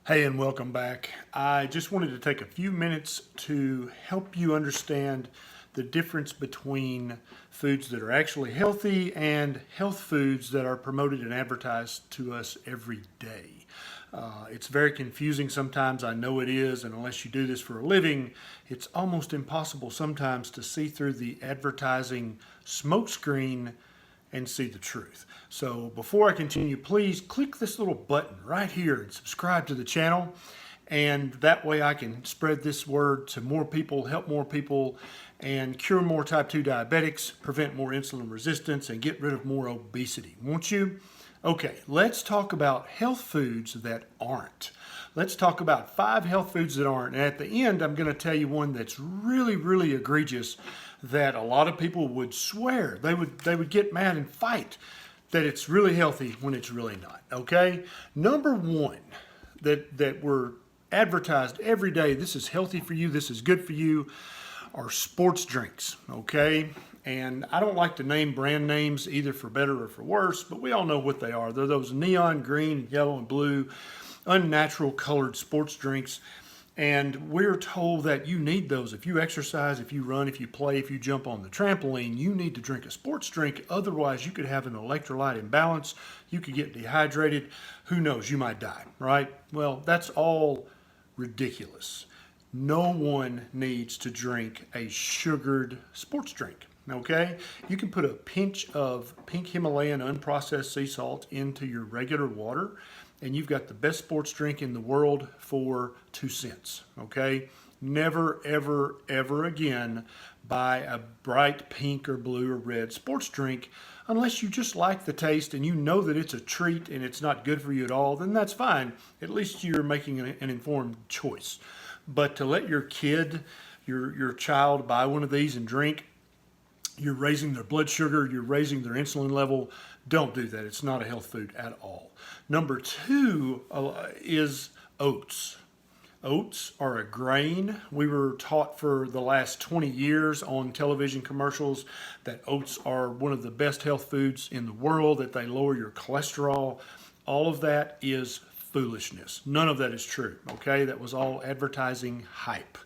Hey, and welcome back. I just wanted to take a few minutes to help you understand the difference between foods that are actually healthy and health foods that are promoted and advertised to us every day. It's very confusing sometimes, I know it is, and unless you do this for a living, it's almost impossible sometimes to see through the advertising smokescreen and see the truth. So before I continue, please click this little button right here and subscribe to the channel. And that way I can spread this word to more people, help more people, and cure more type 2 diabetics, prevent more insulin resistance, and get rid of more obesity. Won't you? Okay, let's talk about health foods that aren't. Let's talk about 5 health foods that aren't. And at the end, I'm going to tell you one that's really egregious that a lot of people would swear. They would get mad and fight that it's really healthy when it's really not. Okay? Number one that we're advertised every day, this is healthy for you, this is good for you, are sports drinks. Okay? And I don't like to name brand names either for better or for worse, but we all know what they are. They're those neon green, yellow, and blue, unnatural colored sports drinks. And we're told that you need those. If you exercise, if you run, if you play, if you jump on the trampoline, you need to drink a sports drink. Otherwise, you could have an electrolyte imbalance. You could get dehydrated. Who knows? You might die, right? Well, that's all ridiculous. No one needs to drink a sugared sports drink. Okay, you can put a pinch of pink Himalayan unprocessed sea salt into your regular water, and you've got the best sports drink in the world for 2 cents. Okay, never, ever again buy a bright pink or blue or red sports drink unless you just like the taste and you know that it's a treat and it's not good for you at all. Then that's fine. At least you're making an informed choice. But to let your kid, your child buy one of these and drink, you're raising their blood sugar, you're raising their insulin level. Don't do that. It's not a health food at all. Number 2 is oats. Oats are a grain. We were taught for the last 20 years on television commercials that oats are one of the best health foods in the world, that they lower your cholesterol. All of that is foolishness. None of that is true, okay? That was all advertising hype.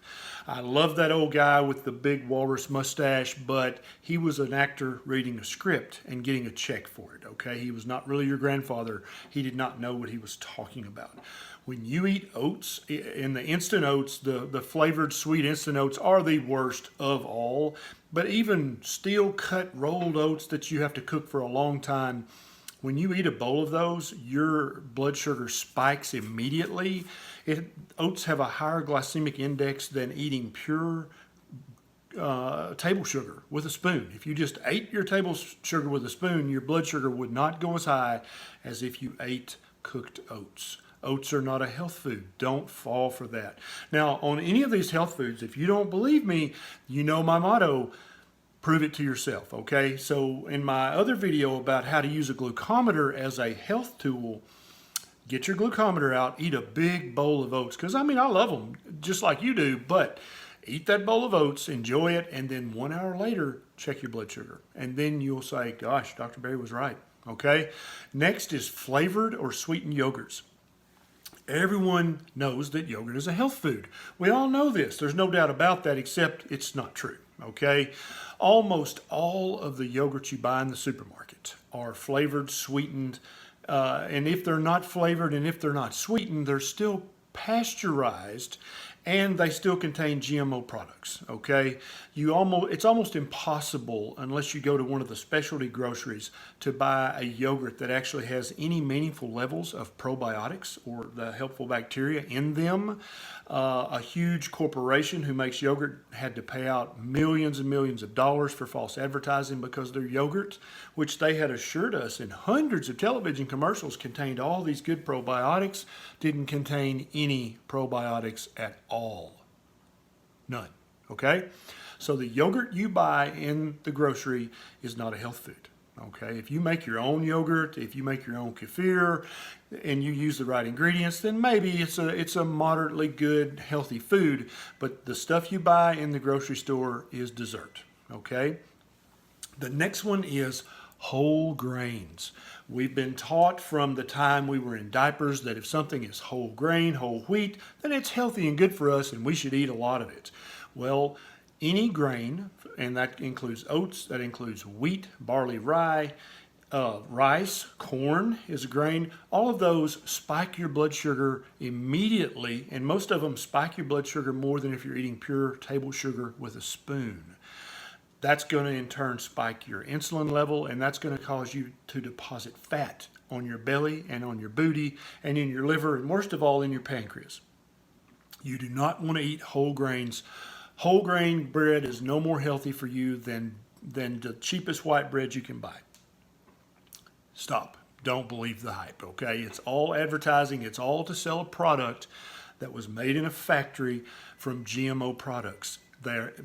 I love that old guy with the big walrus mustache, but he was an actor reading a script and getting a check for it, okay? He was not really your grandfather. He did not know what he was talking about. When you eat oats, in the instant oats, the flavored sweet instant oats are the worst of all, but even steel cut rolled oats that you have to cook for a long time, when you eat a bowl of those, your blood sugar spikes immediately. Oats have a higher glycemic index than eating pure table sugar with a spoon. If you just ate your table sugar with a spoon, your blood sugar would not go as high as if you ate cooked oats. Oats are not a health food. Don't fall for that. Now, on any of these health foods, if you don't believe me, you know my motto, prove it to yourself, okay? So in my other video about how to use a glucometer as a health tool, get your glucometer out, eat a big bowl of oats, because I love them just like you do, but eat that bowl of oats, enjoy it, and then 1 hour later, check your blood sugar. And then you'll say, gosh, Dr. Berry was right, okay? Next is flavored or sweetened yogurts. Everyone knows that yogurt is a health food. We all know this. There's no doubt about that, except it's not true, okay? Almost all of the yogurts you buy in the supermarket are flavored, sweetened, and if they're not flavored and if they're not sweetened, they're still pasteurized and they still contain GMO products, okay? It's almost impossible unless you go to one of the specialty groceries to buy a yogurt that actually has any meaningful levels of probiotics or the helpful bacteria in them. A huge corporation who makes yogurt had to pay out millions and millions of dollars for false advertising because their yogurt, which they had assured us in hundreds of television commercials contained all these good probiotics, didn't contain any probiotics at all. None. Okay? So the yogurt you buy in the grocery is not a health food. Okay, if you make your own yogurt, if you make your own kefir, and you use the right ingredients, then maybe it's a moderately good, healthy food. But the stuff you buy in the grocery store is dessert. Okay, the next one is Whole grains. We've been taught from the time we were in diapers that if something is whole grain, whole wheat, then it's healthy and good for us and we should eat a lot of it. Well, any grain, and that includes oats, that includes wheat, barley, rye, rice, corn is a grain. All of those spike your blood sugar immediately, and most of them spike your blood sugar more than if you're eating pure table sugar with a spoon. That's going to in turn spike your insulin level, and that's going to cause you to deposit fat on your belly and on your booty and in your liver, and worst of all in your pancreas. You do not want to eat whole grains. Whole grain bread is no more healthy for you than the cheapest white bread you can buy. Stop. Don't believe the hype, okay? It's all advertising. It's all to sell a product that was made in a factory from GMO products.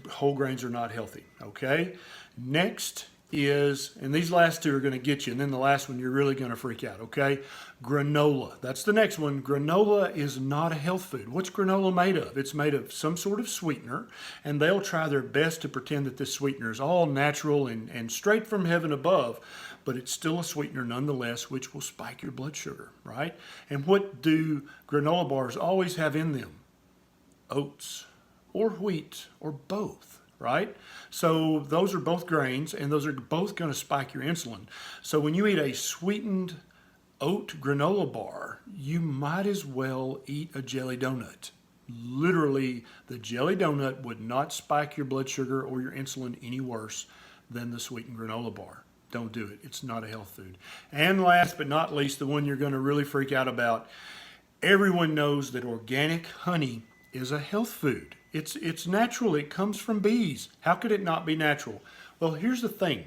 Whole grains are not healthy, okay? Next is, and these last two are going to get you, and then the last one you're really going to freak out, okay? Granola. That's the next one. Granola is not a health food. What's granola made of? It's made of some sort of sweetener, and they'll try their best to pretend that this sweetener is all natural and straight from heaven above, but it's still a sweetener nonetheless, which will spike your blood sugar, right? And what do granola bars always have in them? Oats or wheat or both, right? So those are both grains, and those are both going to spike your insulin. So when you eat a sweetened oat granola bar, you might as well eat a jelly donut. Literally, the jelly donut would not spike your blood sugar or your insulin any worse than the sweetened granola bar. Don't do it. It's not a health food. And last but not least, the one you're going to really freak out about, everyone knows that organic honey is a health food. It's natural. It comes from bees. How could it not be natural? Well, here's the thing.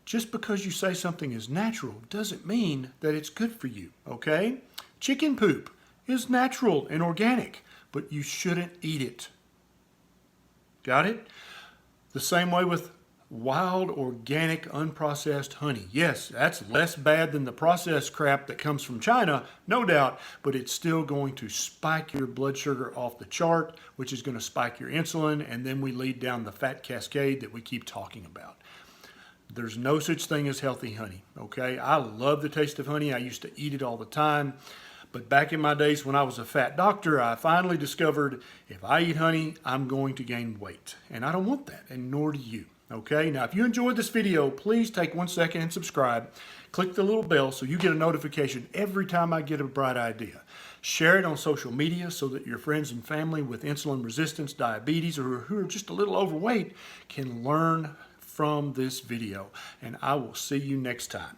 Just because you say something is natural doesn't mean that it's good for you, okay? Chicken poop is natural and organic, but you shouldn't eat it. Got it? The same way with wild, organic, unprocessed honey. Yes, that's less bad than the processed crap that comes from China, no doubt, but it's still going to spike your blood sugar off the chart, which is going to spike your insulin, and then we lead down the fat cascade that we keep talking about. There's no such thing as healthy honey, okay? I love the taste of honey. I used to eat it all the time. But back in my days when I was a fat doctor, I finally discovered if I eat honey, I'm going to gain weight. And I don't want that, and nor do you. Okay, now if you enjoyed this video, please take 1 second and subscribe. Click the little bell so you get a notification every time I get a bright idea. Share it on social media so that your friends and family with insulin resistance, diabetes, or who are just a little overweight can learn from this video. And I will see you next time.